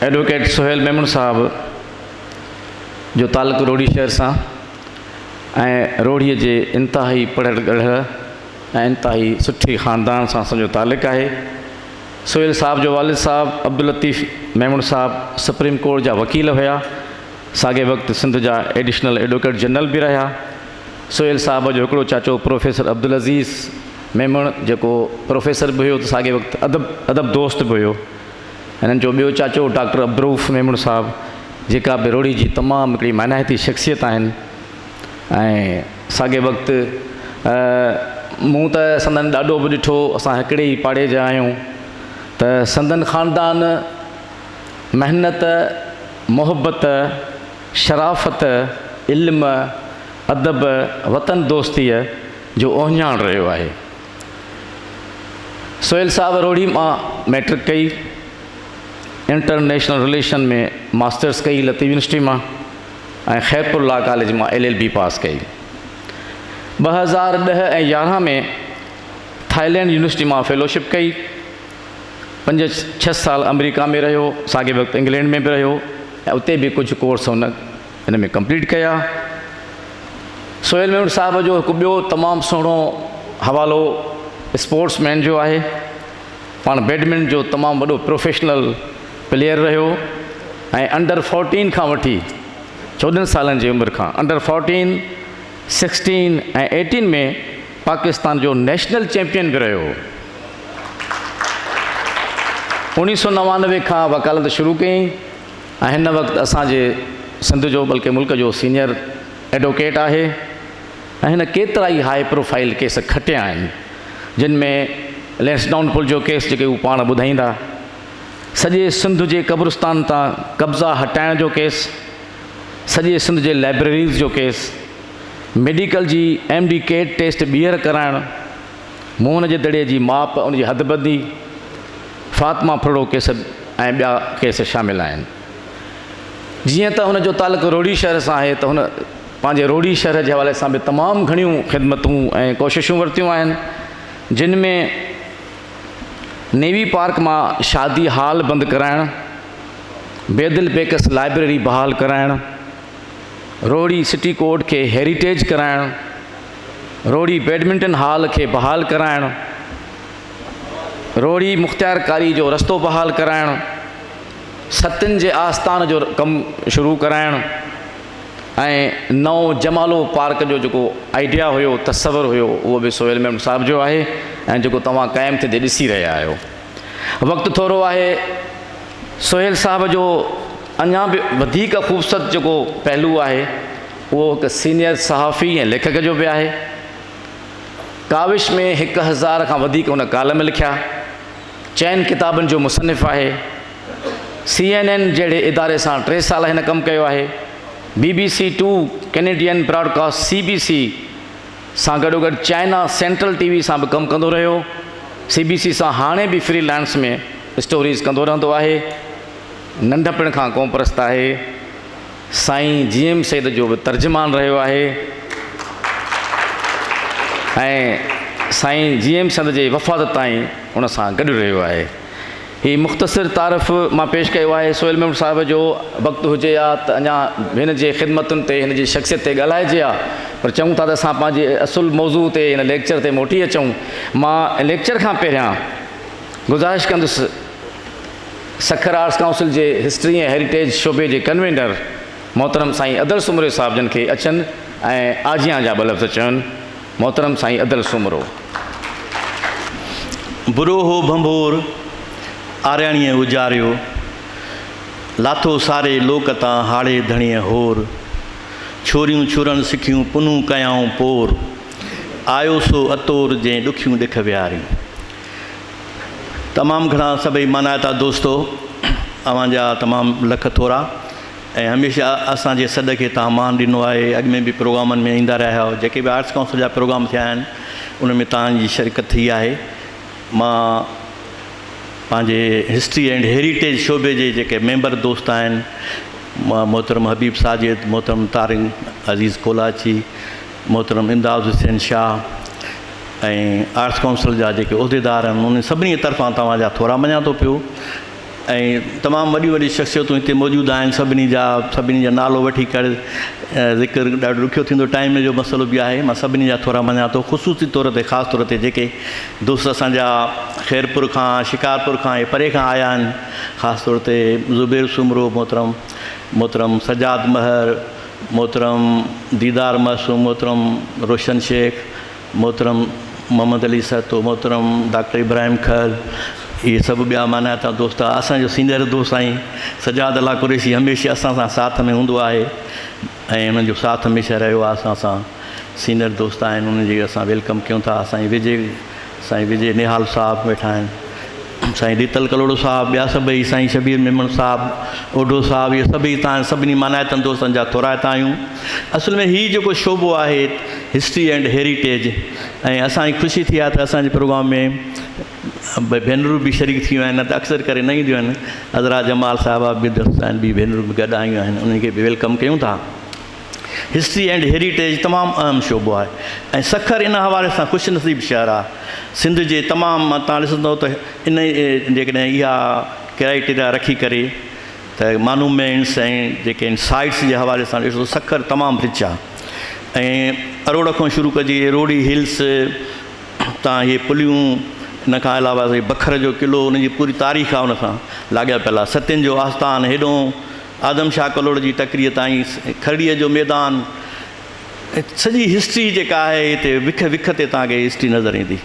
Advocate Sohail Memon साहब जो तालुक़ु रोड़ी शहर सां ऐं रोड़ीअ जे इंतिहाई पढ़ियल ॻढ़ ऐं इंतिहाई सुठी ख़ानदान सां असांजो तालुक़ु आहे। सोहेल साहब जो वालिद साहब अब्दुल लतीफ़ मेमन साहब सुप्रीम कोर्ट जा वकील हुया, साॻे वक़्तु सिंध जा एडिशनल एडवोकेट जनरल बि रहिया। सोहेल साहब जो हिकिड़ो चाचो प्रोफेसर अब्दुल अज़ीज़ मेमन जेको प्रोफेसर बि हुयो त साॻे वक़्तु अदब दोस्त बि हुयो। हिननि जो ॿियो चाचो डॉक्टर अब्दुरूफ़ मेमन साहब जेका बि रोड़ी जी तमामु हिकिड़ी मानाइती शख़्सियत आहिनि। ऐं साॻे वक़्तु मूं त संदन ॾाढो बि ॾिठो, असां हिकिड़े ई पाड़े जा आहियूं, त संदन ख़ानदान महिनत, मोहबत, शराफ़त, इल्म, अदब, वतन दोस्तीअ जो ओहञाण रहियो आहे। सोहेल साहब रोड़ी मां मैट्रिक कई, इंटरनेशनल रिलेशन में मास्टर्स कई लतीफ़ यूनिवर्सिटी मां, ऐं ख़ैरपुर लॉ कॉलेज मां LLB पास कई। 2010 ऐं 11 में थाईलैंड यूनिवर्सिटी मां फेलोशिप कई। 5-6 साल अमेरिका में रहियो, साॻे वक़्तु इंग्लैंड में बि रहियो ऐं उते बि कुझु कोर्स हिन में कंप्लीट कया। सोहेल मेमन साहब जो हिकु ॿियो तमामु सुहिणो हवालो स्पोर्ट्समैन जो आहे। पाण बैडमिंटन जो तमामु वॾो प्रोफेशनल प्लेयर रहियो ऐं अंडर 14 खां वठी 14 सालनि जी उमिरि खां अंडर 14, 16 ऐं 18 में पाकिस्तान जो नेशनल चैम्पियन बि रहियो। 1999 खां वकालत शुरू कई ऐं हिन वक़्तु असांजे सिंध जो बल्कि मुल्क जो सीनियर एडवोकेट आहे। ऐं हिन केतिरा ई हाई प्रोफाइल केस खटिया आहिनि, जिन में लैंसडाउन पुल जो केस जेके हू पाण ॿुधाईंदा, सॼे सिंध जे क़ब्रिस्तान तां कब्ज़ा हटाइण जो केस, सॼे सिंध जे लाइब्रेरीज़ जो केस, मेडिकल जी MD कैट टेस्ट ॿीहर कराइणु, मोहन जे दड़े जी माप उनजी हदबंदी, फातिमा फड़ो केस ऐं ॿिया केस शामिल आहिनि। जीअं त हुनजो तालुक़ु रोड़ी शहर सां आहे त हुन पंहिंजे रोड़ी शहर जे हवाले सां बि तमामु घणियूं ख़िदमतूं ऐं कोशिशूं वरितियूं आहिनि, जिन में नेवी पार्क मां शादी हाल बंदि कराइणु, बेदिल बेकस लाइब्रेरी बहाल कराइणु, रोड़ी सिटी कोर्ट खे हेरिटेज कराइणु, रोड़ी बैडमिंटन हॉल खे बहाल कराइणु, रोड़ी मुख़्तियारकारी जो रस्तो बहाल कराइणु, सतियुनि जे आस्थान जो कमु शुरू कराइणु ऐं नओं जमालो पार्क जो जेको आइडिया हुयो, तसवुरु हुयो, उहो बि सोहेल मेमन साहब जो आहे ऐं जेको तव्हां क़ाइमु थींदे ॾिसी रहिया आहियो। वक़्तु थोरो आहे, सोहेल साहब जो अञा बि वधीक ख़ूबसूरत जेको पहलू आहे उहो हिकु सीनियर सहाफ़ी ऐं लेखक जो बि आहे। काविश में 1000 खां वधीक हुन कालम लिखिया, चइनि किताबनि जो मुसनिफ़ आहे। CNN जहिड़े इदारे सां 3 साल हिन कमु कयो आहे। BBC 2 कैनेडियन ब्रॉडकास्ट CBC सां गॾोगॾु चाइना सेंट्रल TV सां बि कमु कंदो रहियो। CBC सां हाणे बि फ्रीलांस में स्टोरीज़ कंदो रहंदो आहे। नंढपण खां क़ौम परस्त आहे। साईं GM सैद जो बि तर्जुमान रहियो आहे ऐं साईं GM सैद जे वफ़ात ताईं उन सां गॾु रहियो आहे। हीअ मुख़्तसिर तारीफ़ मां पेश कयो आहे। सोहेल मेमन साहब जो वक़्तु हुजे हा त अञा हिन जे ख़िदमतुनि ते, हिन जी शख़्सियत ते ॻाल्हाइजे हा, पर चऊं था त असां पंहिंजे असुल मौज़ू ते, हिन लेक्चर ते मोटी अचूं। मां लेक्चर खां पहिरियां गुज़ारिश कंदुसि सखर आर्ट्स काउंसिल जे हिस्ट्री ऐं हेरिटेज शोबे जे कन्वीनर मोहतरम साईं अदल सुमरो साहब जन खे अचनि ऐं आजियां जा 2 लफ़्ज़ चवनि। मोहतरम साईं अदल सुमरो। बुरो हो भंभोर आरियाणीअ उजारियो, लाथो सारे लोक तां हाड़े धणीअ होर, छोरियूं छुरनि सिखियूं पुनूं कयाऊं पोर, आयो सो अतोर जंहिं ॾुखियूं ॾिख विहारियूं। तमामु घणा सभई मानायता दोस्तो, अव्हांजा तमामु लख थोरा ऐं हमेशह असांजे सॾ खे तव्हां मान ॾिनो आहे। अॻु में बि प्रोग्रामनि में ईंदा रहिया आहियो, जेके बि आर्ट्स काउंसिल जा प्रोग्राम थिया आहिनि उन में तव्हांजी शिरकत थी आहे। मां पंहिंजे हिस्ट्री एंड हेरिटेज शोबे जे जेके मेंबर दोस्त आहिनि, मोहतरम हबीब साजिद, मोहतरम तारिक अज़ीज़ कोलाची, मोहतरम इमदाद हुसैन शाह ऐं आर्ट्स काउंसिल जा जेके उहिदेदार आहिनि, उन सभिनी तरफ़ां तव्हांजा थोरा मञा थो पियो ऐं तमामु वॾियूं वॾियूं शख़्सियतूं हिते मौजूदु आहिनि। सभिनी जा नालो वठी करे ज़िक्र ॾाढो ॾुखियो थींदो, टाइम जो मसइलो बि आहे। मां सभिनी जा थोरा मञा थो, ख़ुशूसी तौर ते ख़ासि तौर ते जेके दोस्त असांजा ख़ैरपुर खां शिकारपुर खां ऐं परे खां आया आहिनि, ख़ासि तौर ते ज़ुबैर सुमरो मोहतरम सजाद महर, मोहतरम दीदार मासूम, मोहतरम रोशन शेख, मोहतरम मोहम्मद अली सतो, मोहतरम डॉक्टर इब्राहिम खर, इहे सभु ॿिया माना था दोस्त। असांजो सीनियर दोस्त आहीं सजाद अला कुरैशी हमेशह असां सां साथ में हूंदो आहे ऐं उन्हनि जो साथ हमेशह रहियो आहे। असां सां सीनियर दोस्त आहिनि, उन्हनि जी असां वेलकम कयूं था। साईं विजय निहाल साहब वेठा आहिनि, साईं रीतल कलोड़ो साहब, ॿिया सभई साईं शबीर मेमण साहब, ओडो साहब, इहे सभई तव्हां सभिनी मानायतनि दोस्तनि जा थोराइता आहियूं। असल में हीउ जेको शोबो आहे हिस्ट्री एंड हेरिटेज, ऐं असांजी ख़ुशी थी आहे त असांजे प्रोग्राम में भेनरूं बि शरीक थियूं आहिनि, न त अक्सर करे न ईंदियूं आहिनि। हज़रा जमाल साहिबा बि दोस्त आहिनि, ॿी भेनरूं बि गॾु आयूं आहिनि, उन्हनि खे बि वेलकम कयूं था। हिस्ट्री एंड हेरिटेज तमामु अहम शोबो आहे ऐं सखर इन हवाले सां ख़ुशि नसीब शहर आहे। सिंध जे तमामु तव्हां ॾिसंदव त इन जेकॾहिं इहा क्राइटेरिया रखी करे त मानूमेंट्स ऐं जेके आहिनि साइट्स जे हवाले सां ॾिसो, सखर तमामु रिच आहे। ऐं अरोड़ खां शुरू कजे, रोडी हिल्स, तव्हां इहे पुलियूं, इन खां अलावा बखर जो क़िलो, उनजी पूरी तारीख़ आहे, उन सां लाॻिया पियल आहे। सतियुनि जो आस्थान, हेॾो आदम शाह कलोड़ जी टकरीअ ताईं, खड़ीअ जो मैदान, सॼी हिस्ट्री जेका आहे हिते विख ते तव्हांखे हिस्ट्री नज़र ईंदी।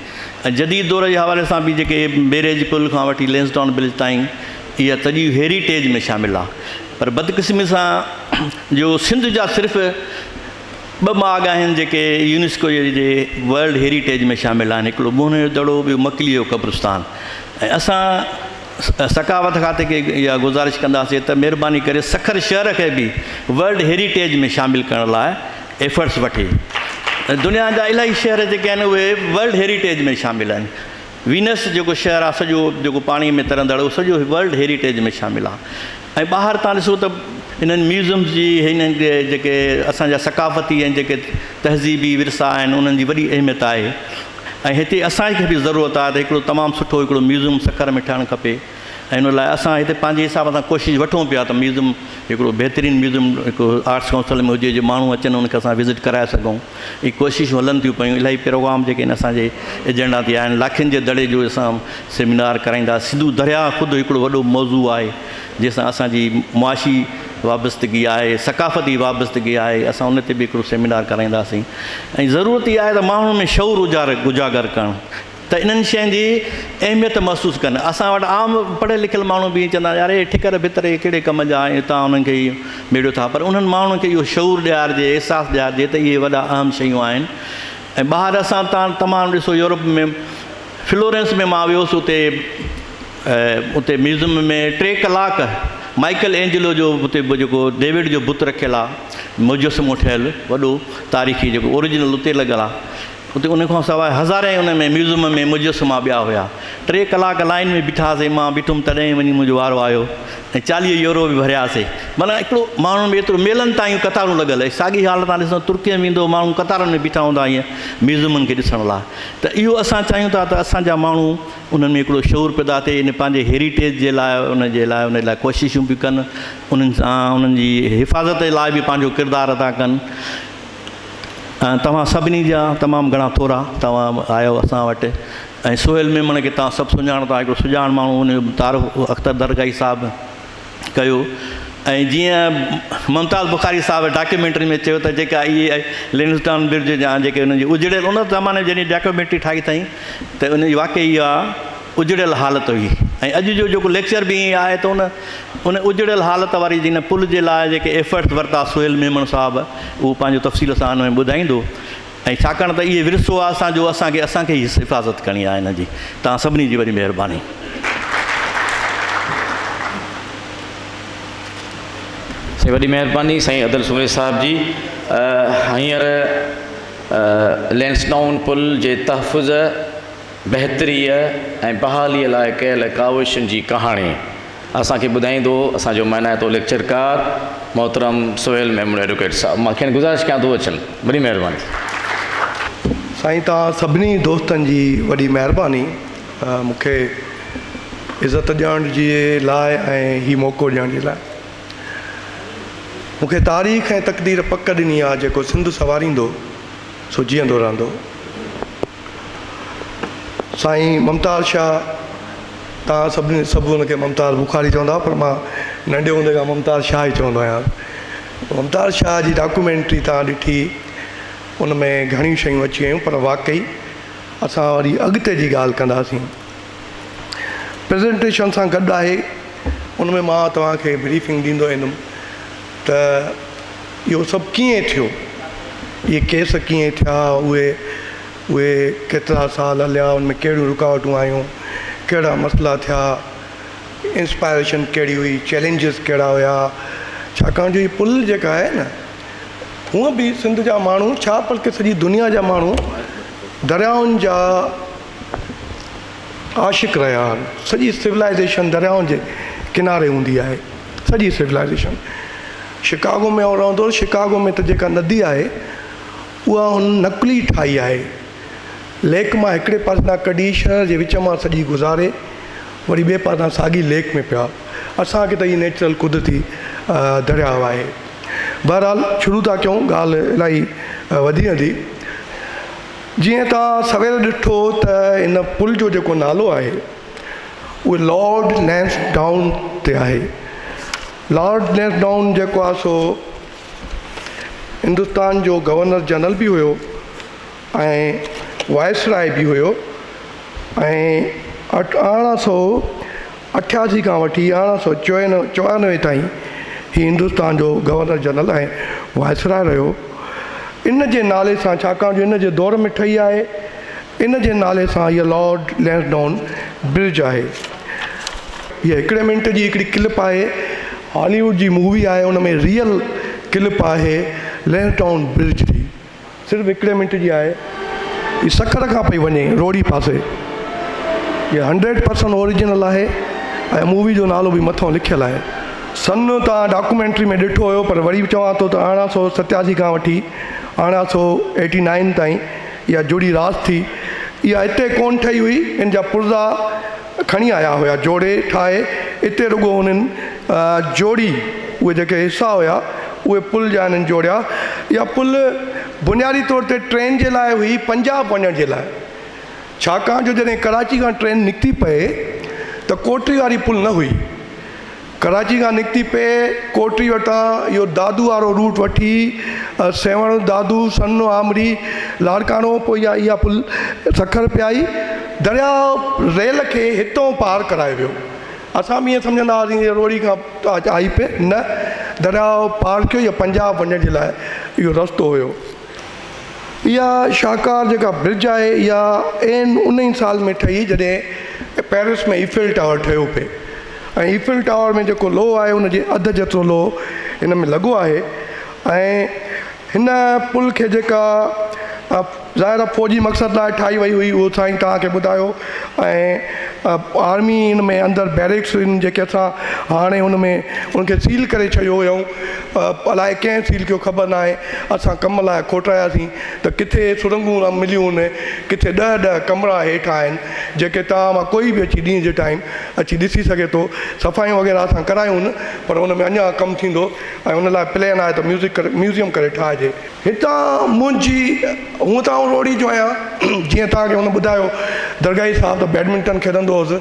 ऐं जदीद दौर जे हवाले सां बि जेके बेरेज पुल खां वठी लेंसडाउन ब्रिज ताईं, इहा सॼी हेरिटेज में शामिलु आहे। पर बदकिस्मती सां जो सिंध जा सिर्फ़ु 2 बाग आहिनि जेके यूनेस्को जे वर्ल्ड हेरिटेज में शामिलु आहिनि, हिकिड़ो मोहन जो दड़ो, ॿियो मकली जो क़ब्रिस्तान। ऐं असां सकावत खाते खे इहा गुज़ारिश कंदासीं त महिरबानी करे सखर शहर खे बि वर्ल्ड हेरिटेज में शामिलु करण लाइ एफर्ट्स वठे। दुनिया जा इलाही शहर जेके आहिनि उहे वर्ल्ड हेरिटेज में शामिलु आहिनि। वीनस जेको शहर आहे सॼो जेको पाणीअ में तरंदड़, उहो सॼो वर्ल्ड हेरिटेज में शामिलु आहे। ऐं ॿाहिरि तव्हां ॾिसो त इन्हनि म्यूज़ियम्स जी, हिननि जेके असांजा सकाफ़ती ऐं जेके तहज़ीबी विरसा आहिनि, उन्हनि जी वॾी अहमियत आहे। ऐं हिते असांखे बि ज़रूरत आहे त हिकिड़ो तमामु सुठो हिकिड़ो म्यूज़ियम सखर में ठहणु खपे। ऐं हिन लाइ असां हिते पंहिंजे हिसाब सां कोशिशि वठूं पिया त म्यूज़ियम हिकिड़ो बहितरीनु म्यूज़ियम हिकिड़ो आर्ट्स काउंसिल में हुजे, जो माण्हू अचनि उनखे असां विज़िट कराए सघूं। इहे कोशिशूं हलनि थियूं पियूं। इलाही प्रोग्राम जेके आहिनि असांजे एजेंडा ते आहिनि। लाखियुनि जे दड़े जो असां सेमिनार कराईंदा। सिंधु दरिया ख़ुदि हिकिड़ो वॾो मौज़ू आहे जंहिंसां असांजी मुआशी वाबस्तगी आहे, सकाफ़ती वाबस्तगी आहे। असां उन ते बि हिकिड़ो सेमिनार कराईंदासीं। ऐं ज़रूरत इहा आहे त माण्हुनि में शऊर उजागर करणु, त इन्हनि शयुनि जी अहमियत महसूसु कनि। असां वटि आम पढ़ियल लिखियल माण्हू बि चवंदा यार हे ठिकर भितर कहिड़े कम जा आहिनि, तव्हां उन्हनि खे इहो मेड़ियो था। पर उन्हनि माण्हुनि खे इहो शऊर ॾियारिजे, अहसासु ॾियारिजे त इहे वॾा अहम शयूं आहिनि। ऐं ॿाहिरि असां तमामु ॾिसो यूरोप में फ्लोरेंस में मां वियुसि, उते म्यूज़ियम में 3 कलाक माइकल एंजलो जो उते जेको डेविड जो बुत रखियलु आहे, मुजस्समो ठहियलु वॾो तारीख़ी जेको ओरिजिनल उते लॻियलु आहे। उते उन खां सवाइ हज़ारे उन में म्यूज़ियम में मुजस्समा ॿिया हुया। 3 कलाक लाइन में बीठासीं, मां बीठुमि तॾहिं वञी मुंहिंजो वारो आयो ऐं 40 यूरो बि भरियासीं। माना हिकिड़ो माण्हुनि में एतिरो मेलनि ताईं कतारूं लॻल आहे। साॻी हालत तव्हां ॾिसो तुर्कीअ में ईंदो, माण्हू कतारुनि में बीठा हूंदा ईअं म्यूज़ियमनि खे ॾिसण लाइ। त इहो असां चाहियूं था त असांजा माण्हू उन्हनि में हिकिड़ो शऊर पैदा थिए, इन पंहिंजे हेरिटेज जे लाइ उन लाइ कोशिशूं बि कनि, उन्हनि सां उन्हनि जी हिफ़ाज़त जे लाइ बि पंहिंजो किरदारु अदा कनि। तव्हां सभिनी जा तमामु घणा थोरा तव्हां आयो असां वटि। ऐं सोहेल मेमण खे तव्हां सभु सुञाणो था, हिकिड़ो सुञाण माण्हू उन तारिफ़ अख़्तर दरगाही साहिबु कयो। ऐं जीअं मुमताज़ बुखारी साहिबु डॉक्यूमेंट्री में चयो त जेका इहे लेंसडाउन ब्रिज जा जेके उन्हनि जी उजड़ियल उन ज़माने जॾहिं डॉक्यूमेंट्री ठाही अथई त उनजी वाक़ई इहा उजड़ियल हालत हुई। ऐं अॼु जो जेको लेक्चर बि ईअं आहे त उन उजड़ियल हालत वारी जिन पुल जे लाइ जेके एफर्ट्स वरिता सोहेल मेमण साहिबु, उहो पंहिंजो तफ़सील सां हुन में ॿुधाईंदो। ऐं छाकाणि त इहे विरसो आहे असांजो, असांखे ई हिफ़ाज़त करणी आहे हिन जी। तव्हां सभिनी जी वॾी महिरबानी। साईं वॾी महिरबानी साईं अदल सुमरे साहिब जी। हींअर लेंसडाउन पुल जे तहफ़ुज़, बहितरीअ ऐं बहालीअ लाइ कयल काविशुनि जी कहाणी असांखे ॿुधाईंदो असांजो मानायतो लेक्चरकार मोहतरम सोहेल मेमण एडवोकेट साहिबु। मूंखे गुज़ारिश कयां थो अचनि, वॾी महिरबानी। साईं तव्हां सभिनी दोस्तनि जी वॾी महिरबानी। मूंखे इज़त ॾियण जे लाइ ऐं हीउ मौक़ो ॾियण जे लाइ। मूंखे तारीख़ ऐं तक़दीर पक ॾिनी आहे, जेको सिंध सवारींदो सो जीअंदो रहंदो। साईं मुमताज़ शाह, तव्हां सभु हुनखे मुमताज़ बुखारी चवंदा, पर मां नंढे हूंदे खां मुमताज़ शाह ई चवंदो आहियां। मुमताज़ शाह जी डॉक्यूमेंट्री तव्हां ॾिठी, उन में घणियूं शयूं अची वियूं, पर वाक़ई असां वरी अॻिते जी ॻाल्हि कंदासीं। प्रेज़ेंटेशन सां गॾु आहे, उन में मां तव्हांखे ब्रीफिंग ॾींदो वेंदुमि त इहो सभु कीअं थियो, इहे केस कीअं थिया, उहे केतिरा साल हलिया, उन में कहिड़ियूं रुकावटूं आयूं, कहिड़ा मसइला थिया, इंस्पायरेशन कहिड़ी हुई, चैलेंजिस कहिड़ा हुया। छाकाणि जो हीअ पुल जेका आहे न, हूअं बि सिंध जा माण्हू छा बल्कि सॼी दुनिया जा माण्हू दरियाउनि जा आशिक़ रहिया आहिनि। सॼी सिविलाइज़ेशन दरियाउनि जे किनारे हूंदी आहे, सॼी सिविलाइज़ेशन। शिकागो में रहंदो, शिकागो में त जेका नदी आहे उहा हुन नकली ठाही आहे, लेक मां हिकिड़े पासे खां कढी शहर जे विच मां सॼी गुज़ारे वरी ॿिए पासां साॻी लेक में पिया। असांखे त हीअ नेचुरल कुदरती दरियाउ आहे। बहरहाल शुरू था कयूं, ॻाल्हि इलाही वधी वेंदी। जीअं तव्हां सवेर ॾिठो त इन पुल जो जेको नालो आहे उहो लॉर्ड लैंसडाउन ते आहे। लॉर्ड लैंसडाउन जेको आहे सो हिंदुस्तान जो गवर्नर जनरल बि हुयो ऐं वायसराय बि हुयो, ऐं 1888 खां वठी 1894 ताईं ही हिंदुस्तान जो गवर्नर जनरल ऐं वायसराय रहियो। इन जे नाले सां, छाकाणि जो इन जे दौर में ठही आहे, इन जे नाले सां इहा लॉर्ड लैंसडाउन ब्रिज आहे। हीअ हिकिड़े मिंट जी हिकिड़ी क्लिप आहे, हॉलीवुड जी मूवी आहे, उन में रियल क्लिप आहे लैंसडाउन ब्रिज जी, सिर्फ़ु हिकिड़े मिंट जी आहे। हीअ सखर खां पई वञे रोड़ी पासे। इहा 100% ओरिजिनल आहे ऐं मूवी जो नालो बि मथां लिखियलु आहे। सन तव्हां डॉक्यूमेंट्री में ॾिठो हुयो, पर वरी बि चवां थो त 1887 खां वठी 1889 ताईं इहा जुड़ी रास थी। इहा हिते कोन ठही हुई, इन जा पुर्ज़ा खणी आया हुया, जोड़े ठाहे हिते रुॻो हुननि जोड़ी उहे जेके हिसा हुया उहे पुल जा हिननि जोड़िया। इहा पुल बुनियादी तौर ते ट्रेन जे लाइ हुई, पंजाब वञण जे लाइ। छाकाणि जो जॾहिं कराची खां ट्रेन निकिती पए त कोटरी वारी पुल न हुई। कराची खां निकिती पए कोटरी वटां इहो दादू वारो रूट वठी सेवण दादू सन आमरी लाड़कानो, पोइ इहा पुल सखर पियाई, दरिया रेल खे हितां पार कराए वियो। असां बि ईअं सम्झंदा हुआसीं रोड़ी खां आई पे, न, दरिया पार कयो, इहा पंजाब वञण जे लाइ इहो रस्तो हुयो। इहा शाहकार जेका ब्रिज आहे, इहा एन 19 साल में ठही जॾहिं पेरिस में ईफिल टावर ठहियो पिए, ऐं ईफिल टावर में जेको लोह आहे उनजे अधु जेतिरो लोह हिन में लॻो आहे। ऐं हिन पुल खे जेका ज़ाहिर फ़ौजी मक़सद लाइ ठाही वई हुई उहो साईं तव्हांखे ॿुधायो, ऐं आर्मी हिन में अंदरि बैरिक्स आहिनि जेके असां हाणे हुन में उनखे सील करे छॾियो हुयऊं। अलाए कंहिं सील कयो ख़बर न आहे, असां कम लाइ खोटायासीं त किथे सुरंगूं मिलियूं आहिनि, किथे 10-10 कमरा हेठि आहिनि जेके तव्हां मां कोई बि अची ॾींहं जे टाइम अची ॾिसी सघे थो। सफ़ाइयूं वग़ैरह असां करायूं न, पर हुन में अञा कमु थींदो ऐं हुन लाइ प्लेन आहे त म्यूज़ियम करे ठाहिजे। हितां मुंहिंजी हूअं त आउं रोड़ी जो आहियां, जीअं तव्हांखे हुन ॿुधायो दरगाही साहिबु त बैडमिंटन खेॾंदो हुउसि,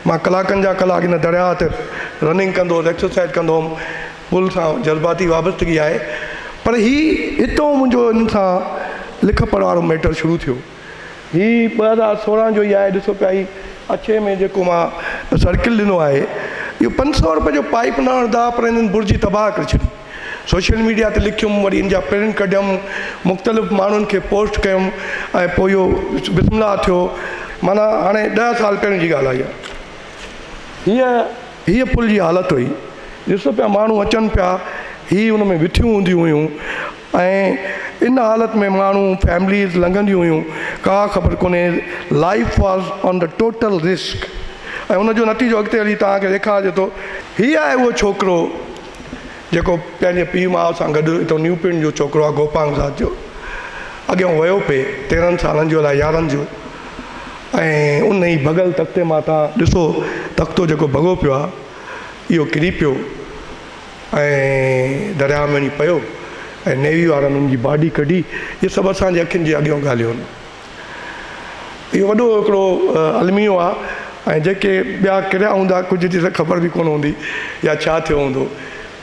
मां कलाकनि जा कलाक हिन दरिया ते रनिंग कंदो हुउसि, एक्सरसाइज कंदो हुउमि। पुल सां जज़्बाती वाबस्तगी आहे, पर हितां मुंहिंजो हिन सां लिख पढ़ वारो मैटर शुरू थियो। हीअ 2016 जो ई आहे, ॾिसो पिया ही अछे में जेको मां सर्किल ॾिनो आहे, इहो 500 रुपए जो पाइप न हणंदा, पर हिननि बुर्जी तबाह करे छॾी। सोशल मीडिया ते लिखियुमि, वरी इन जा प्रिंट कढियमि, मुख़्तलिफ़ माण्हुनि खे पोस्ट कयुमि, ऐं पोइ इहो बिस्मिल्लाह थियो। माना हाणे 10 साल पहिरियों जी ॻाल्हि आहे। हीअ पुल जी हालति हुई, ॾिसो पिया माण्हू अचनि पिया, हीअ हुन में विथियूं हूंदियूं हुयूं, ऐं इन हालति में माण्हू फैमिलीज़ लंघंदियूं हुयूं, का ख़बर कोन्हे। Life was on the total risk, ऐं हुनजो नतीजो अॻिते हली तव्हांखे ॾेखारिजे थो। हीअ आहे उहो छोकिरो जेको पंहिंजे पीउ माउ सां गॾु हितां न्यू पिंड जो छोकिरो आहे, गोपांग साथ जो, अॻियां वियो पिए 13 सालनि जो अलाए 11 जो, ऐं उन ई भॻल तख़्ते मां तव्हां ॾिसो तख़्तो जेको भॻो पियो आहे इहो किरी पियो ऐं दरिया में वञी पियो ऐं नेवी वारनि उनजी बॉडी कढी। इहे सभु असांजे अखियुनि जे अॻियां ॻाल्हियूं आहिनि। इहो वॾो हिकिड़ो अलमियो आहे ऐं जेके ॿिया किरिया हूंदा कुझु जी त ख़बर बि कोन हूंदी या छा थियो हूंदो।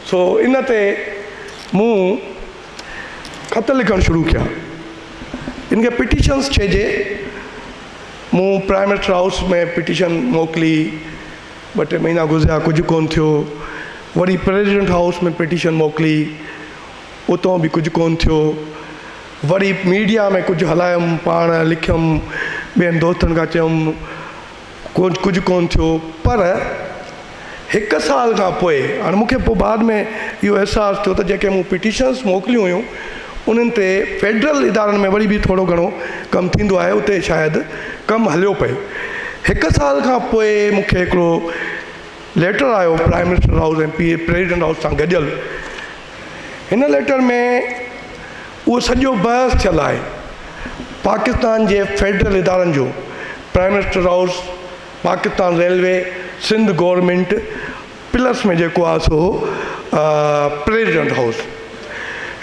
सो इन ते मूं ख़त लिखणु शुरू कया। इनखे पिटीशन्स चइजे। मूं प्राइम मिनिस्टर हाउस में पिटीशन मोकिली, 2-3 महीना गुज़रिया कुझु कोन थियो। वरी प्रेसिडेंट हाउस में पिटीशन मोकिली, उतां बि कुझु कोन थियो। वरी मीडिया में कुझु हलायुमि, पाण लिखियुमि, ॿियनि दोस्तनि खां चयुमि, कुझु कोन थियो। पर 1 साल खां पोइ हाणे मूंखे पोइ बाद में इहो अहसासु थियो त जेके मूं पिटीशन्स मोकिलियूं हुयूं उन्हनि ते फेडरल इदारनि में वरी बि थोरो घणो कमु थींदो आहे, उते शायदि कमु हलियो पए। 1 साल खां पोइ मूंखे हिकिड़ो लेटर आयो प्राइम मिनिस्टर हाउस ऐं प्रेसिडेंट हाउस सां गॾियल। हिन लेटर में उहो सॼो बहस थियल आहे पाकिस्तान जे फेडरल इदारनि जो। Prime minister house, Pakistan railway, Sindh government plus में जेको आहे सो प्रेसिडेंट हाउस।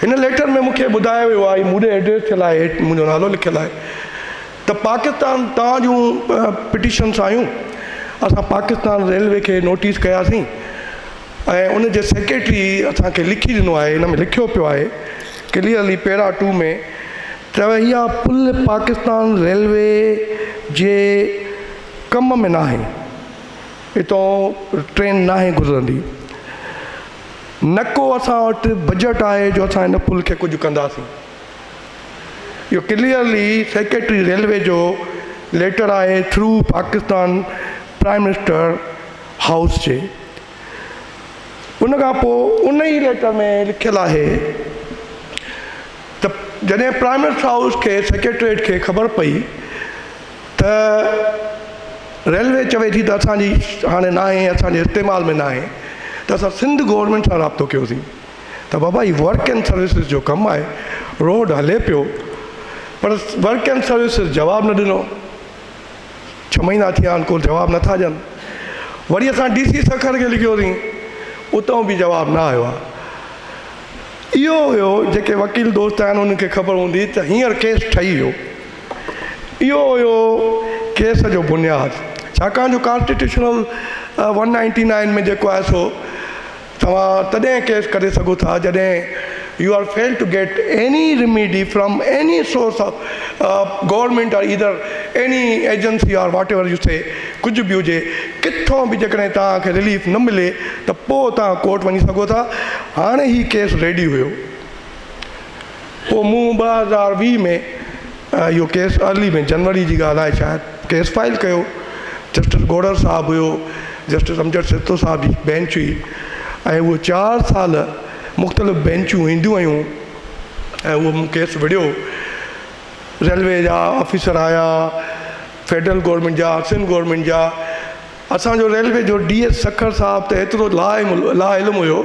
हिन लेटर में मूंखे ॿुधायो वियो आहे, मूं ॾे एड्रेस थियल आहे, मुंहिंजो नालो लिखियलु आहे त पाकिस्तान तव्हां जूं पिटीशन्स आयूं, असां पाकिस्तान रेलवे खे नोटिस कयासीं ऐं उन जे सेक्रेटरी असांखे लिखी ॾिनो आहे। हिन में लिखियो पियो आहे क्लियरली पैरा 2 में त इहा पुल पाकिस्तान रेलवे जे कम में न आहे, हितां ट्रेन न आहे गुज़रंदी, न को असां वटि बजट आहे जो असां हिन पुल खे कुझु कंदासीं। इहो क्लियरली सेक्रेटरी रेलवे जो लेटर आहे through Pakistan prime minister house जे। उन खां पोइ उन ई लेटर में लिखियलु आहे त जॾहिं प्राइम मिनिस्टर हाउस खे सेक्रेटरीट खे ख़बर पई त रेलवे चवे थी त असांजी हाणे न आहे, असांजे इस्तेमाल में न आहे, त असां सिंध गवर्नमेंट सां राब्तो कयोसीं त बाबा ही वर्क एंड सर्विसिस जो कमु आहे, रोड हले पियो, पर वर्क एंड सर्विसिस जवाबु न ॾिनो। 6 महीना थिया आहिनि, को जवाबु नथा ॾियनि। वरी असां DC सखर खे लिखियोसीं, उतां बि जवाबु न आयो आहे। इहो हुयो, जेके वकील दोस्त आहिनि उन्हनि खे ख़बर हूंदी त हींअर केस ठही वियो। इहो हुयो केस जो बुनियादु। छाकाणि जो कॉन्स्टिट्यूशनल 199 में जेको आहे सो तव्हां तॾहिं केस करे सघो था जॾहिं you are fail to get any remedy from any source of government or either any agency or whatever you say, कुझु बि हुजे, किथों बि जेकॾहिं तव्हांखे रिलीफ न मिले त पोइ तव्हां कोर्ट वञी सघो था। हाणे ही केस रेडी हुयो। पोइ मूं 2020 में इहो केस अर्ली में जनवरी जी ॻाल्हि आहे शायदि केस फाइल कयो। जस्टिस गोडर साहबु हुयो, जस्टिस अमजद सितो साहब जी बेंच हुई ऐं उहो 4 साल मुख़्तलिफ़ बेंचूं ईंदियूं हुयूं ऐं उहो केस विढ़ियो। रेलवे जा ऑफिसर आया, फेडरल गवर्नमेंट जा, सिंध गवर्नमेंट जा। असांजो रेलवे जो DS सखर साहब त एतिरो ला इल्मु हुयो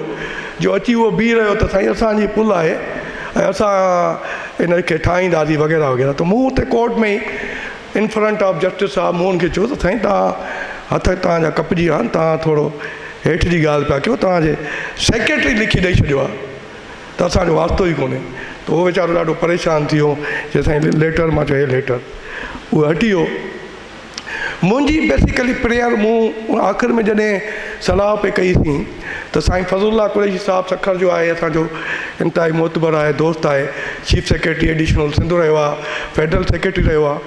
जो अची उहो बीह रहियो त साईं असांजी पुल आहे ऐं असां इन खे ठाहींदासीं वग़ैरह वग़ैरह। त मूं हुते कोर्ट में ई इन फ्रंट ऑफ जस्टिस साहब मूं हुनखे चयो त साईं तव्हां हथ तव्हांजा कपिजी विया आहिनि, तव्हां थोरो हेठि जी ॻाल्हि पिया कयो, तव्हांजे सेक्रेटरी लिखी ॾेई छॾियो आहे त असांजो वास्तो ई कोन्हे। त उहो वीचारो ॾाढो परेशान थी वियो जे साईं लेटर, मां चयो हे लेटर, उहो हटी वियो। मुंहिंजी बेसिकली प्रेयर मूं आख़िर में जॾहिं सलाह पे कईसीं त साईं फज़लुल्लाह कुरैशी साहब सखर जो आहे, असांजो इंतिहाई मोतबर आहे, दोस्त आहे, चीफ सेक्रेटरी एडिशनल सिंध रहियो आहे, फेडरल सेक्रेटरी रहियो आहे।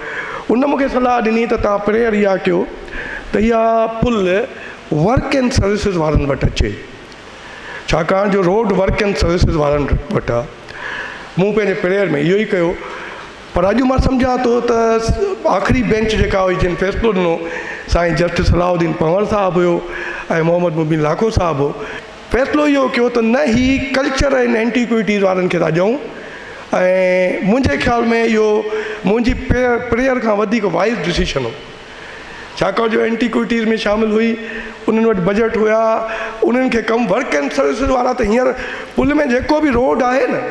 उन मूंखे सलाह ॾिनी त तव्हां प्रेयर इहा कयो त इहा पुल वर्क एंड सर्विसिस वारनि वटि अचे, छाकाणि जो रोड वर्क एंड सर्विसिस वारनि वटि आहे। मूं पंहिंजे प्रेयर में इहो ई कयो। पर अॼु मां सम्झां थो त आख़िरी बेंच जेका हुई जिन फ़ैसिलो ॾिनो, साईं जस्टिस सलाउद्दीन पंवर साहबु हुयो ऐं मोहम्मद मुबीन लाखो साहबु हो। फ़ैसिलो इहो कयो त न ही कल्चर ऐं एंटीक्विटीज़ वारनि खे था ॾियूं ऐं मुंहिंजे ख़्याल में इहो मुंहिंजी प्रेयर खां वधीक वाइज़ डिसीशन हो, छाकाणि जो एंटीक्विटीज़ में शामिल हुई, उन्हनि वटि बजट हुया, उन्हनि खे कमु वर्क एंड सर्विसिस वारा त हींअर पुल में जेको बि रोड आहे न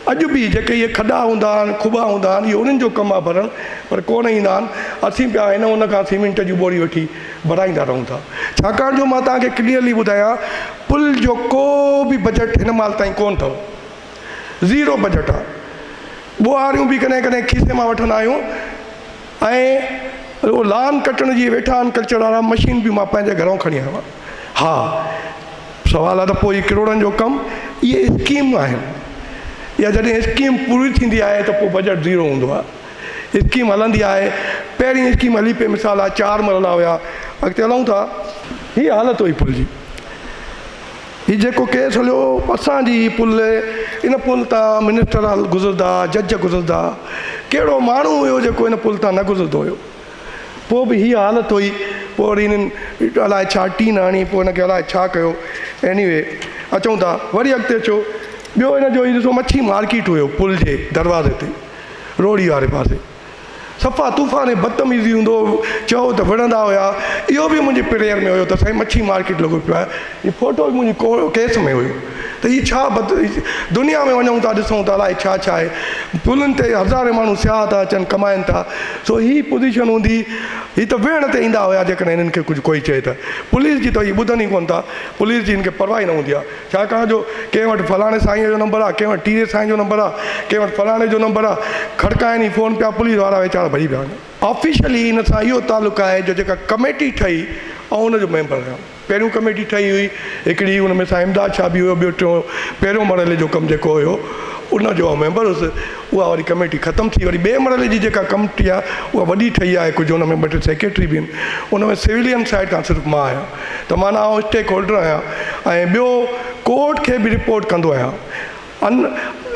अॼु बि जेके इहे खॾा हूंदा आहिनि खुॿा हूंदा आहिनि इहो उन्हनि जो कमु आहे भरणु, पर कोन ईंदा आहिनि। असीं पिया हिन उन खां सीमेंट जी बोरी वठी भराईंदा रहूं था। छाकाणि जो मां तव्हांखे क्लियरली ॿुधायां, पुल जो को बि बजट हिन महिल ताईं कोन अथव, ज़ीरो बजट आहे। ॿुहारियूं बि कॾहिं कॾहिं खीसे मां वठंदा आहियूं, ऐं उहो लान कटण जी वेठा आहिनि कल्चर वारा, मशीन बि मां पंहिंजे घरों खणी आयो आहियां। हा, सुवालु आहे त पोइ इहे किरोड़नि जो कमु, इहे स्कीम आहिनि। या जॾहिं स्कीम पूरी थींदी आहे त पोइ बजट ज़ीरो हूंदो आहे। स्कीम हलंदी आहे, पहिरीं स्कीम हली पई, मिसाल आहे 4 मरला हुया, अॻिते हलूं था, हीअ हालत हुई पुल जी। हीउ जेको केस हलियो असांजी पुल, इन पुल तां मिनिस्टर गुज़रंदा, जज गुज़रंदा, कहिड़ो माण्हू हुयो जेको इन पुल तां न गुज़रंदो हुयो। पोइ बि हीअ हालत हुई, पोइ वरी हिननि अलाए छा टीन हणी, पोइ हिनखे अलाए छा कयो। एनीवे अचूं था, वरी अॻिते अचो। ॿियो हिन जो ॾिसो, मच्छी मार्केट हुयो पुल जे दरवाज़े ते, रोड़ी वारे पासे, सफ़ा तूफ़ान ऐं बदतमीज़ी हूंदो, चओ त विढ़ंदा हुया। इहो बि मुंहिंजे प्रेयर में हुयो त साईं मच्छी मार्केट लॻो पियो आहे। हीअ फोटो बि मुंहिंजी केस में हुयो त हीअ छा दुनिया में वञूं था, ॾिसूं था अलाए छा छा आहे। पुलनि ते हज़ारे माण्हू सियाह था अचनि, कमाइनि था। सो हीअ पोज़ीशन हूंदी, हीअ त वेहण ते ईंदा हुया जेकॾहिं हिननि खे कुझु कोई चए त। पुलिस जी त हीअ ॿुधनि ई कोन था, पुलिस जी हिनखे परवाह ई न हूंदी आहे। छाकाणि जो कंहिं वटि फलाणे साईं जो नंबर आहे, कंहिं वटि टीरे साईं जो नंबर आहे, कंहिं वटि फलाणे जो नंबर आहे, खड़काइनि ई फ़ोन पिया, पुलिस वारा वीचारा भॼी पिया आहिनि। ऑफिशियली हिन सां इहो तालुक़ु आहे जो जेका कमेटी ठही ऐं हुनजो मेंबर आहियां। पहिरियों कमेटी ठही हुई हिकिड़ी, हुन में सां इमदाद शाह बि हुयो, ॿियो टियों पहिरियों मरहले जो कमु जेको हुयो उनजो मेंबर हुउसि। उहा वरी कमेटी ख़तमु थी, वरी ॿिए मरहले जी जेका कमेटी आहे उहा वॾी ठही आहे कुझु, हुन में 2 सेक्रेटरी बि आहिनि। उन में सिविलियन साइड खां सिर्फ़ु मां आहियां, त माना आउं स्टेक होल्डर आहियां। ऐं ॿियो कोर्ट खे बि रिपोर्ट कंदो आहियां।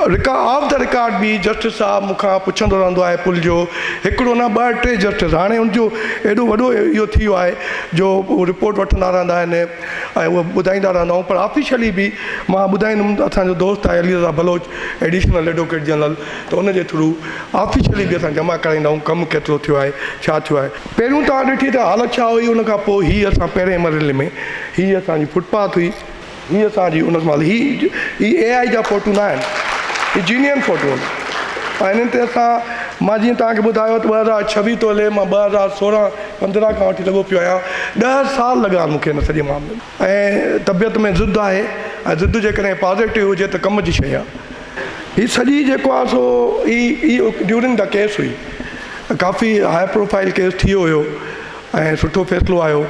ऑफ द रिकॉर्ड बि जस्टिस साहिबु मूंखां पुछंदो रहंदो आहे पुल जो, हिकिड़ो न 2-3 जस्टिस। हाणे हुनजो एॾो वॾो इहो थी वियो आहे जो रिपोर्ट वठंदा रहंदा आहिनि ऐं उहो ॿुधाईंदा रहंदा आहियूं। पर ऑफिशियली बि मां ॿुधाईंदुमि, असांजो दोस्त आहे Ali Raza Baloch, additional advocate general, त उनजे थ्रू ऑफिशियली बि असां जमा कराईंदा आहियूं कमु केतिरो थियो आहे, छा थियो आहे। पहिरियों तव्हां ॾिठी त हालत छा हुई, उनखां पोइ हीअ असां पहिरें मरहले में हीअ असांजी फुटपाथ हुई, हीअ असांजी उन महिल हीअ AI जा फ़ोटू न आहिनि, हीअ जीनियन फ़ोटू आहिनि। ऐं हिननि ते असां, मां जीअं तव्हांखे ॿुधायो त 2026 तो हले, मां 2016-15 खां वठी लॻो पियो आहियां। 10 साल लॻा मूंखे हिन सॼे मामले में। ऐं तबियत में ज़िद आहे, ऐं ज़िद जेकॾहिं पॉज़िटिव हुजे त कम जी शइ आहे। हीअ सॼी जेको आहे सो इहो ड्यूरिंग द केस हुई, काफ़ी हाई प्रोफाइल केस थी वियो हुयो ऐं सुठो फ़ैसिलो आयो।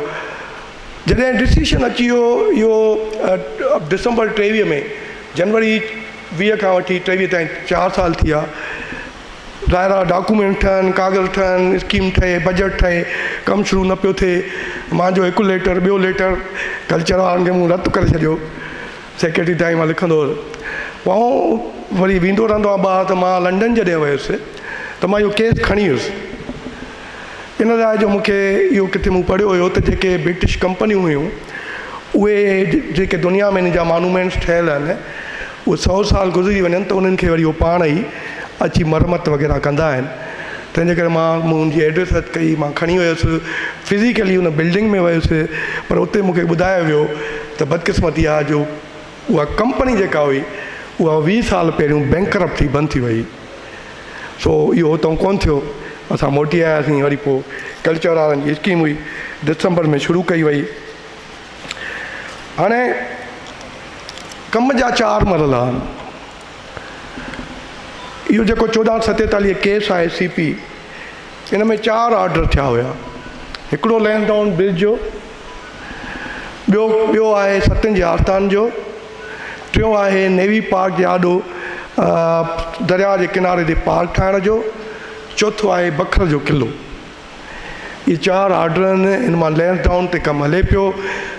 जॾहिं डिसीशन अची वियो इहो डिसंबर 23 में, जनवरी 20 खां वठी 23 ताईं 4 साल थी विया। ज़ाहिर डॉक्यूमेंट ठहनि, कागज़ ठहनि, स्कीम ठहे, बजट ठहे, कमु शुरू न पियो थिए। मुंहिंजो हिकु लेटर, ॿियो लेटर कल्चर वारनि खे मूं रद्द करे छॾियो, सेक्रेटरी ताईं मां लिखंदो हुउसि। पोइ वरी वेंदो रहंदो आहे ॿाहिरि, त मां लंडन जॾहिं वियुसि त मां इहो केस खणी वियुसि। इन लाइ जो मूंखे इहो किथे मूं पढ़ियो हुयो त जेके ब्रिटिश कंपनियूं हुयूं उहे जेके दुनिया में हिन जा मॉन्यूमेंट्स ठहियल आहिनि, उहे 100 साल गुज़री वञनि त उन्हनि खे वरी उहो पाण ई अची मरमत वग़ैरह कंदा आहिनि। तंहिंजे करे मां मुंहिंजी एड्रेस कई, मां खणी वियुसि, फिज़िकली हुन बिल्डिंग में वियुसि। पर उते मूंखे ॿुधायो वियो त बदकिस्मती आहे जो उहा कंपनी जेका हुई उहा 20 साल पहिरियों बैंकरप्ट थी बंदि थी वई। सो इहो हुतां कोन थियो, असां मोटी आयासीं। वरी पोइ कल्चर वारनि जी स्कीम हुई, दिसंबर में शुरू कई वई। हाणे कम जा 4 मरहला आहिनि। इहो जेको 1447 केस आहे CP, इन में 4 ऑर्डर थिया हुया। हिकिड़ो लैंसडाउन ब्रिज जो, ॿियो आहे सतनि जे आस्थान जो, टियों आहे नेवी पार्क जे आॾो दरिया जे किनारे ते पार्क ठाहिण जो, चौथो आहे बखर जो क़िलो। इहे 4 ऑर्डर आहिनि। इन मां लैंसडाउन ते कमु हले पियो,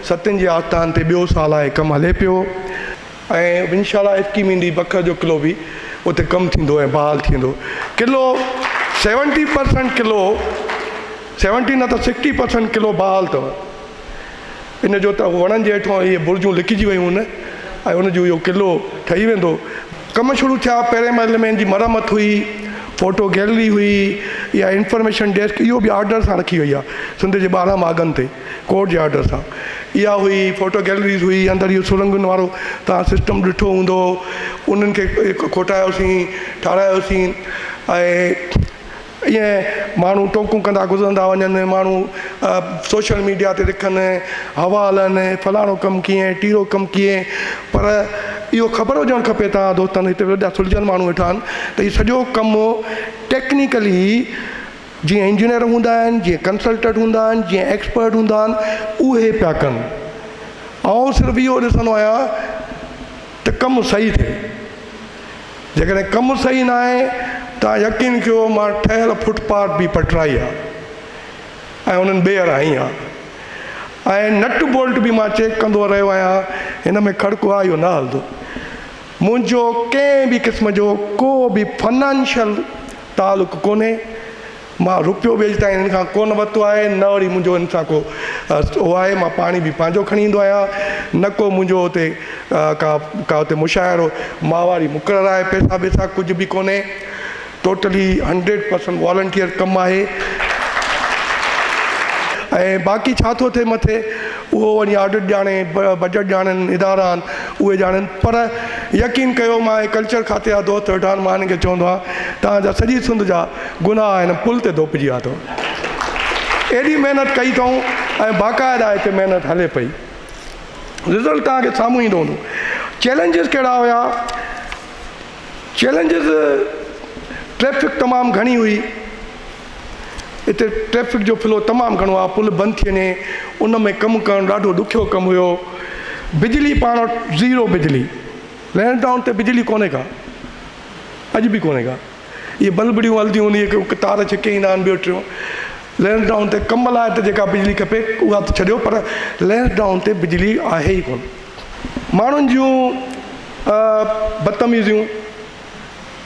सतनि जे आस्थान ते ॿियो साल आहे कमु हले पियो, ऐं इंशाअल्लाह स्कीम ईंदी बखर जो क़िलो बि उते कमु थींदो ऐं बहाल थींदो। क़िलो 70% क़िलो, 70 न त 60% क़िलो बहाल अथव। इन जो त वणनि जे हेठां इहे बुर्जूं लिखिजी वियूं आहिनि ऐं उनजो इहो क़िलो ठही वेंदो। कमु शुरू थिया, पहिरें महले में जी मरमत हुई, फ़ोटो गैलरी हुई, या इंफॉर्मेशन डेस्क, इहो बि ऑर्डर सां रखी वई आहे सिंध जे 12 मागनि ते कोर्ट जे ऑर्डर सां। इहा हुई फोटो गैलरीज़ हुई, अंदरि इहो सुरंगुनि वारो तव्हां सिस्टम ॾिठो हूंदो, उन्हनि खे खोटायोसीं, ठारायोसीं। ऐं ईअं माण्हू टोकूं कंदा गुज़रंदा वञनि, माण्हू सोशल मीडिया ते लिखनि, हवा हलनि, फलाणो कमु कीअं, टीरो कमु कीअं। पर इहो ख़बर हुजणु खपे तव्हां दोस्तनि, हिते वॾा सुलझियल माण्हू वेठा आहिनि, त इहो सॼो कमु टेक्निकली जीअं इंजीनियर हूंदा आहिनि, जीअं कंसल्टेंट हूंदा आहिनि, जीअं एक्सपर्ट हूंदा आहिनि, उहे पिया कनि। ऐं सिर्फ़ु इहो ॾिसंदो आहियां त कमु सही थिए। जेकॾहिं कमु सही न आहे, तव्हां यकीन कयो, मां ठहियल फुटपाथ बि पटराई आहे ऐं उन्हनि ॿेहर हई आहे, ऐं नट बोल्ट बि मां चेक कंदो रहियो आहियां, हिन में खड़को आहे, इहो न हलंदो। मुंहिंजो कंहिं बि क़िस्म जो को बि फाइनेंशियल तालुक़ु कोन्हे, मां रुपयो बि अॼु ताईं हिन खां कोन वरितो आहे, न वरी मुंहिंजो हिन सां को उहो आहे। मां पाणी बि पंहिंजो खणी ईंदो आहियां, न को मुंहिंजो हुते का हुते मुशाइरो माहवारी मुक़ररु आहे, पैसा वैसा कुझु बि कोन्हे। टोटली 100% वॉलंटियर कमु आहे। ऐं बाक़ी छा थो थिए मथे, उहो वरी ऑडिट ॼाणे, बजट ॼाणनि, इदारा आहिनि उहे ॼाणनि। पर यकीन कयो, मां कल्चर खाते जा दोस्त वेठा आहिनि, मां हिन खे चवंदो आहियां, तव्हांजा सॼी सिंध जा गुनाह हिन पुल ते धोपिजी विया अथव। एॾी महिनत कई अथऊं ऐं बाक़ाइदा हिते महिनत हले पई, रिज़ल्ट तव्हांखे साम्हूं ईंदो हूंदो। चैलेंजिस कहिड़ा हुया? चैलेंजिस ट्रैफिक तमामु घणी हुई, हिते ट्रैफिक जो फ्लो तमामु घणो आहे, पुल बंदि थी वञे, उन में कमु करणु ॾाढो ॾुखियो कमु हुयो। बिजली पाण वटि ज़ीरो बिजली, लैंड टाउन ते बिजली कोन्हे का, अॼु बि कोन्हे का। इहे बल्बड़ियूं हलंदियूं हूंदियूं, हिकु तार छिके ईंदा आहिनि, ॿियो टियों। लैंड टाउन ते कम लाइ त जेका बिजली खपे उहा त छॾियो, पर लैंड टाउन ते बिजली आहे ई कोन। माण्हुनि जूं बदतमीज़ियूं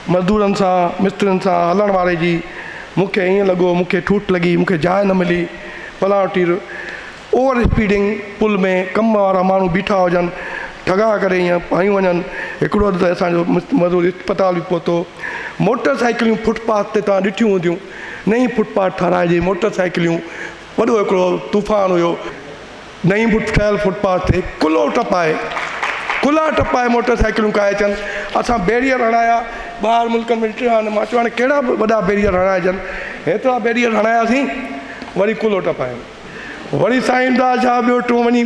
मज़दूरनि सां, मिस्त्रियुनि सां, हलण वारे जी, मूंखे ईअं लॻो, मूंखे ठूट लॻी, मूंखे जाइ न मिली, फलाणो टीर। ओवर स्पीडिंग पुल में, कम वारा माण्हू बीठा हुजनि, ठगा करे ईअं हयूं वञनि। हिकिड़ो त असांजो मज़दूर अस्पताल बि पहुतो। मोटर साइकिलियूं फुटपाथ ते तव्हां ॾिठियूं हूंदियूं, नई फुटपाथ ठाराइजे, मोटर साइकिलियूं, वॾो हिकिड़ो तूफ़ान हुयो। नई ठहियल फुटपाथ ते कुल्हो टपाए मोटर साइकिलियूं काए अचनि। असां बैरियर हणाया, ॿाहिरि मुल्कनि में ॾिठा आहिनि, मां चवां कहिड़ा वॾा बैरियर हणाइजनि, हेतिरा बैरियर हणायासीं, वरी कुल्हो टपायो, वरी साईं दास छा ॿियो टियों वञी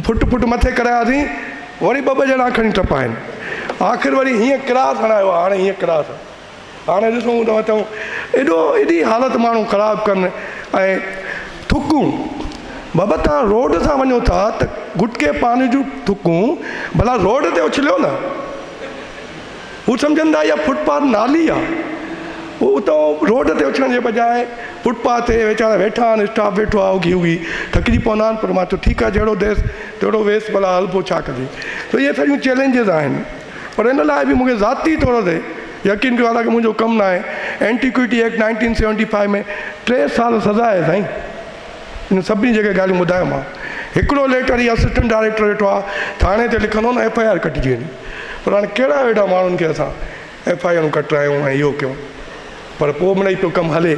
फुट मथे करायासीं, वरी ॿ ॼणा खणी टपाइनि। आख़िर वरी हीअं क्रास हणायो, हाणे हीअं क्रास, हाणे ॾिसूं त चऊं एॾी हालति माण्हू ख़राबु कनि। ऐं थुकूं, बाबा तव्हां रोड सां वञो था त गुटके पानी जूं थुकूं भला रोड ते उछलियो न, हू सम्झनि था इहा फुटपाथ नाली आहे, हू उतां रोड ते उछलण जे बजाए फुटपाथ ते वीचारा वेठा आहिनि, स्टाफ वेठो आहे, उगी उगी थकिजी पवंदा आहिनि। पर मां चयो ठीकु आहे, जहिड़ो देस तहिड़ो वेस, भला हल पोइ छा कजे। त इहे सॼियूं चैलेंजिस आहिनि। पर हिन लाइ बि मूंखे ज़ाती तौर ते यकीन कयो, हालांकि मुंहिंजो कमु न आहे। एंटीक्विटी एक्ट 1975 में 3 साल सज़ा आहे साईं। इन सभिनी जेके ॻाल्हियूं ॿुधायो मां, हिकिड़ो लेटर ई असिस्टेंट डायरेक्टर वेठो आहे, थाणे ते लिखंदो न FIR कटिजी वेंदी। पर हाणे कहिड़ा वेठा माण्हुनि खे असां FIR कटायूं ऐं इहो कयूं, पर पोइ मिड़ई पियो कमु हले।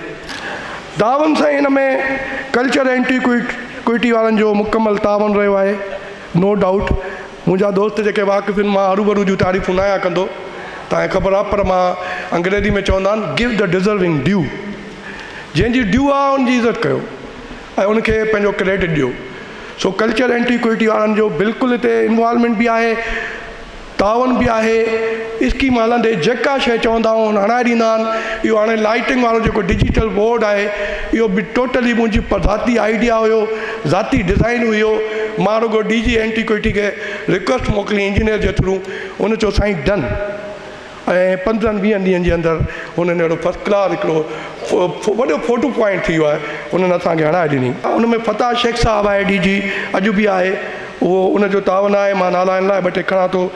तावन सां हिन में कल्चर एंटीक्विटी वारनि जो मुकमल तावन रहियो आहे, नो डाउट। मुंहिंजा दोस्त जेके वाक़िफ़ आहिनि, मां हरूभरू जूं तारीफ़ूं न आहियां कंदो, तव्हांखे ख़बर आहे, पर मां अंग्रेज़ी में चवंदा आहिनि गिव द डिज़र्विंग ड्यू, जंहिंजी ड्यू आहे उनजी इज़त कयो ऐं उनखे पंहिंजो क्रेडिट ॾियो। सो कल्चर एंटीक्विटी वारनि जो बिल्कुलु हिते इन्वॉल्वमेंट बि आहे, तावन बि आहे। स्कीम हलंदे जेका शइ चवंदा आहियूं हणाए ॾींदा आहिनि। इहो हाणे लाइटिंग वारो जेको डिजिटल बोर्ड आहे, इहो बि टोटली मुंहिंजी ज़ाती आइडिया हुयो, ज़ाती डिज़ाइन हुयो। मां रुगो DG एंटीक्विटी खे रिक्वेस्ट मोकिली इंजीनियर जे थ्रू, उन चयो साईं डन, ऐं 15-20 ॾींहंनि जे अंदरि हुननि अहिड़ो फस्ट क्लास हिकिड़ो वॾो फोटो पॉइंट थी वियो आहे, उन्हनि असांखे हणाए ॾिनी। उन में फता शेख साहब आहे, DG अॼु बि आहे, उहो उनजो तावन आहे। मां नाला हिन लाइ 2-3 खणा थो।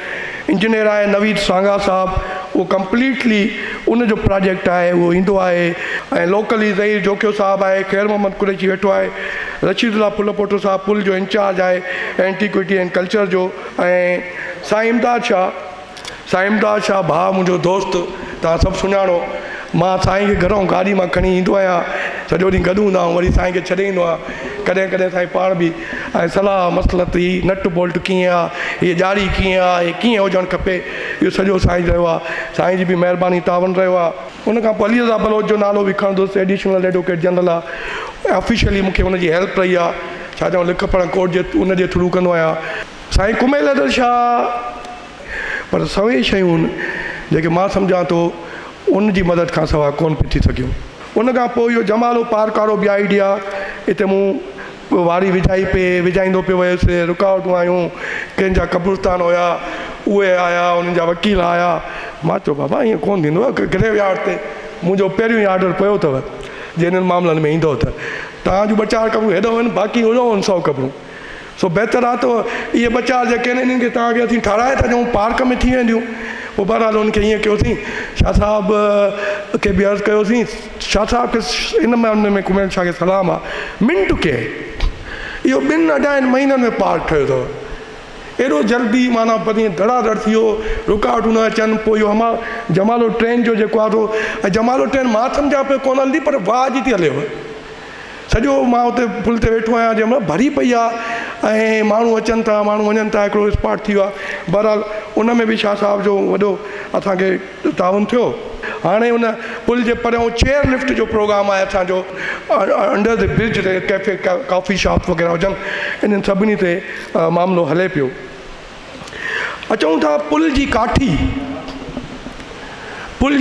इंजीनियर आहे नवीद सांगा साहब, उहो कंप्लीटली उनजो प्रोजेक्ट आहे, उहो ईंदो आहे। ऐं लोकली ज़हीर जोकियो साहब आहे, ख़ैर मोहम्मद कुरैशी वेठो आहे, रशीदुल्ला फुलपोटो साहब पुल जो इंचार्ज आहे एंटीक्विटी एंड कल्चर जो। ऐं साईं इमदाद शाह भाउ मुंहिंजो दोस्त, तव्हां सभु सुञाणो। मां साईं खे घरों गाॾी मां खणी ईंदो आहियां, सॼो ॾींहुं गॾु हूंदा आहियूं, वरी साईं खे छॾे ईंदो आहियां। कॾहिं कॾहिं साईं पाण बि ऐं सलाह मसलत ही नट बोल्ट कीअं आहे, हीअ ॼारी कीअं आहे, कीअं हुजणु खपे, इहो सॼो साईं रहियो आहे। साईं जी बि महिरबानी तावन रहियो आहे। उन खां पोइ अली रज़ा बलोच जो नालो बि खणंदुसि, एडिशनल एडवोकेट जनरल आहे। ऑफिशियली मूंखे हुनजी हेल्प रही आहे, छा चऊं, लिख पढ़ कोर्ट जे उनजे थ्रू कंदो आहियां। साईं कुमेल हैदर शाह, पर सभई शयूं जेके मां सम्झां थो उन जी मदद खां सवाइ कोन पई थी सघियूं। उन खां पोइ इहो जमालो पार्क वारो बि आइडिया, हिते मूं वारी विझाईंदो पियो वियुसि, रुकावटूं आयूं, कंहिंजा कब्रिस्तान हुया, उहे आया, उन्हनि जा वकील आया। मां चयो बाबा ईअं कोन थींदो आहे, ग्रेव यार्ड ते मुंहिंजो पहिरियों ई ऑर्डर पियो अथव, जे हिननि मामलनि में ईंदो त तव्हांजूं 2-4 कब्रूं हेॾो आहिनि, बाक़ी हुजो 100 कब्रूं। सो बहितर आहे त इहे 2-4 जेके आहिनि इन्हनि खे तव्हांखे असीं ठाराए था ॾियूं, पार्क में थी वेंदियूं। पोइ बहरहाल उनखे ईअं कयोसीं, शाह साहब खे बि अर्ज़ु कयोसीं, शाह साहब खे इन में कुमेल शाह खे सलाम आहे, मिंट के इहो 2-2.5 महीननि में पार्क ठहियो अथव। एॾो जल्दी माना परीं धड़ाधड़ थी वियो, रुकावटूं न अचनि। पोइ इहो जमालो ट्रेन जो जेको आहे ऐं जमालो ट्रेन मां सम्झां पियो कोन हलंदी, पर वाह जी थी हलेव। सॼो मां हुते पुल ते वेठो आहियां, जंहिंमहिल भरी पई आहे ऐं माण्हू अचनि था, माण्हू वञनि था, हिकिड़ो स्पॉट थी वियो आहे। बहरहाल उन में बि शाह साहब जो वॾो असांखे ताउन थियो। हाणे उन पुल जे परियां चेयर लिफ्ट जो प्रोग्राम आहे असांजो, अंडर द ब्रिज ते कैफे कॉफ़ी शॉप वग़ैरह हुजनि, इन्हनि सभिनी ते मामिलो हले पियो। अचूं था पुल जी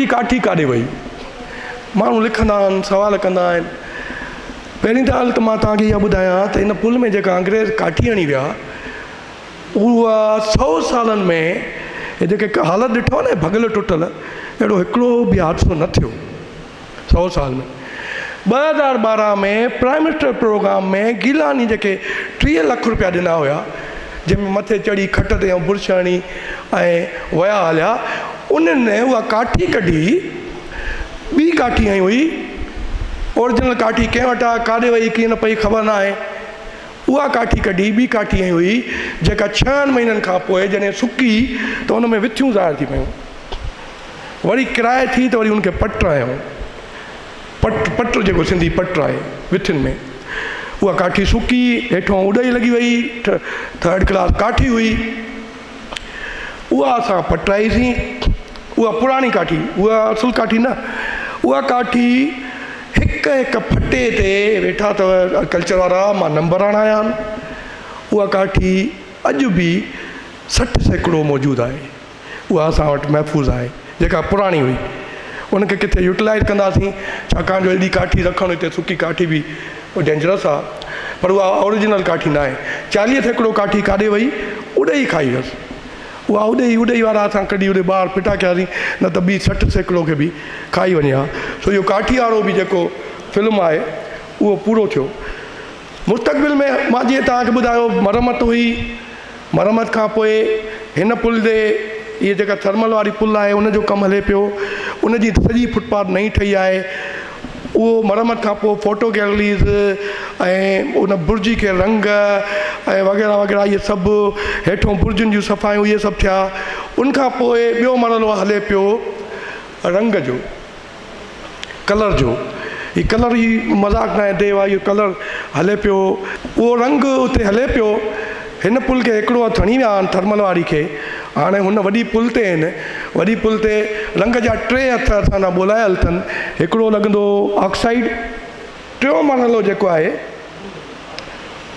काठी काॾे वई? माण्हू लिखंदा आहिनि, सवाल कंदा आहिनि। पहिरीं त ॻाल्हि त मां तव्हांखे इहा ॿुधायां त इन पुल में जेका अंग्रेज़ काठी हणी विया, उहा 100 सालनि में हे जेके हालत ॾिठो आहे न भॻल टुटल, अहिड़ो हिकिड़ो बि हादसो न थियो 100 साल में। 2012 में प्राइम मिनिस्टर प्रोग्राम में गीलानी जेके 30 लाख रुपया ॾिना हुया, जंहिंमें मथे चढ़ी खट ते ऐं बुर्श हणी ऐं वया हलिया, उन्हनि उहा काठी कढी, ॿी काठी हई हुई। ओरिजिनल काठी कंहिं वटि आहे, काॾे वई कीअं न पई ख़बर न आहे। उहा काठी कढी, ॿी काठी हई हुई, जेका 6 महीननि खां पोइ जॾहिं सुकी त उन में विथियूं ज़ाहिर थी पियूं। वरी किराए थी त वरी उनखे पट आहियूं, पट जेको सिंधी पट आहे विथियुनि में, उहा काठी सुकी, हेठों उॾई लॻी वई, 3rd क्लास काठी हुई। उहा असां पटाईसीं। उहा पुराणी काठी, उहा असुल काठी न। उहा काठी हिक फटे ते वेठा अथव कल्चर वारा, मां नंबर हणाया आहिनि। उहा काठी अॼु बि 60 सैकड़ो मौजूदु आहे। उहा असां वटि महफ़ूज़ आहे, जेका पुराणी हुई। उनखे किथे यूटिलाइज़ कंदासीं, छाकाणि जो एॾी काठी रखणु हिते सुकी काठी बि डेंजरस आहे, पर उहा ओरिजिनल काठी न आहे। 40 सैकड़ो काठी काॾे वई? उॾई खाई वियसि। उहा उॾई वारा असां कॾहिं उॾे ॿार फिटा कयासीं, न त ॿी 60 सैकड़ो खे बि खाई वञे हा। सो इहो काठी वारो बि जेको फिल्म आहे उहो पूरो थियो। मुस्तक़बिल में मां जीअं तव्हांखे ॿुधायो, मरमत हुई। मरमत खां पोइ हिन पुल ते इहे जेका थर्मल वारी पुल आहे उनजो कमु हले पियो। उनजी सॼी फुटपाथ नई ठही आहे। उहो मरमत खां पोइ फ़ोटो गैलरीज़ ऐं उन बुर्जी खे रंग ऐं वग़ैरह वग़ैरह इहे सभु, हेठों बुर्जुनि जूं सफ़ायूं, इहे सभु थिया। उनखां पोइ ॿियो मरलो हले पियो रंग जो, कलर जो। हीउ कलर ई मज़ाक न आहे देव आहे, इहो कलर हले पियो। उहो रंग उते हले पियो। हिन पुल खे हिकिड़ो हथु हणी विया आहिनि, थर्मल वारी खे। हाणे हुन वॾी पुल ते आहिनि, वॾी पुल ते रंग जा 3 हथ असांजा ॿोलायल अथनि। हिकिड़ो लॻंदो ऑक्साइड। 3 मरलो जेको आहे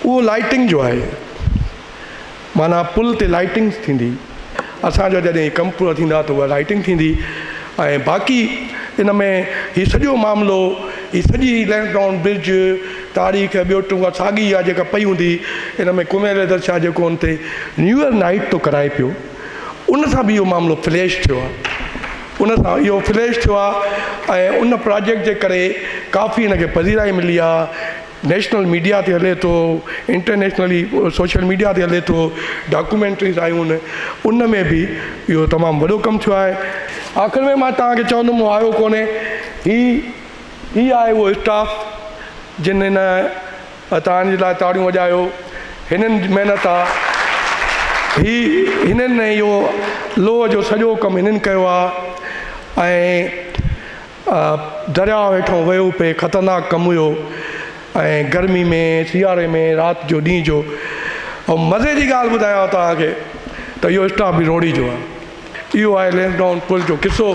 उहो लाइटिंग जो आहे, माना पुल ते लाइटिंग थींदी। असांजो जॾहिं कमु पूरा थींदा त उहा लाइटिंग थींदी। ऐं बाक़ी इन में हीउ सॼो मामिलो, हीअ सॼी लैंसडाउन ब्रिज तारीख़ ॿियो टूंगा साॻी आहे जेका पई हूंदी। इन में कुमेल हैदर शाह जेको उन ते न्यू ईयर नाइट थो कराए पियो, उन सां बि इहो मामिलो फ्लैश थियो आहे। उन सां इहो फ्लैश थियो आहे ऐं उन प्रोजेक्ट जे करे काफ़ी हिनखे पज़ीराई मिली आहे। नेशनल मीडिया ते हले थो, इंटरनेशनली सोशल मीडिया ते हले थो, डॉक्यूमेंट्रीज़ आयूं आहिनि, उन में बि इहो तमामु वॾो कमु थियो आहे। आख़िर में मां तव्हांखे चवंदुमि, उहो आयो कोन्हे। ही आहे उहो स्टाफ जिन हिन तव्हांजे लाइ ताड़ियूं वॼायो। हिननि महिनत आहे। हिननि इहो लोह जो सॼो कमु हिननि कयो आहे। ऐं दरिया हेठों वियो पे ख़तरनाक कमु हुयो ऐं गर्मी में सियारे में राति जो ॾींहं जो। ऐं मज़े जी ॻाल्हि ॿुधायांव तव्हांखे त इहो स्ट्रॉबेरी रोड़ी जो आहे। इहो आहे लैंसडाउन पुल जो किसो।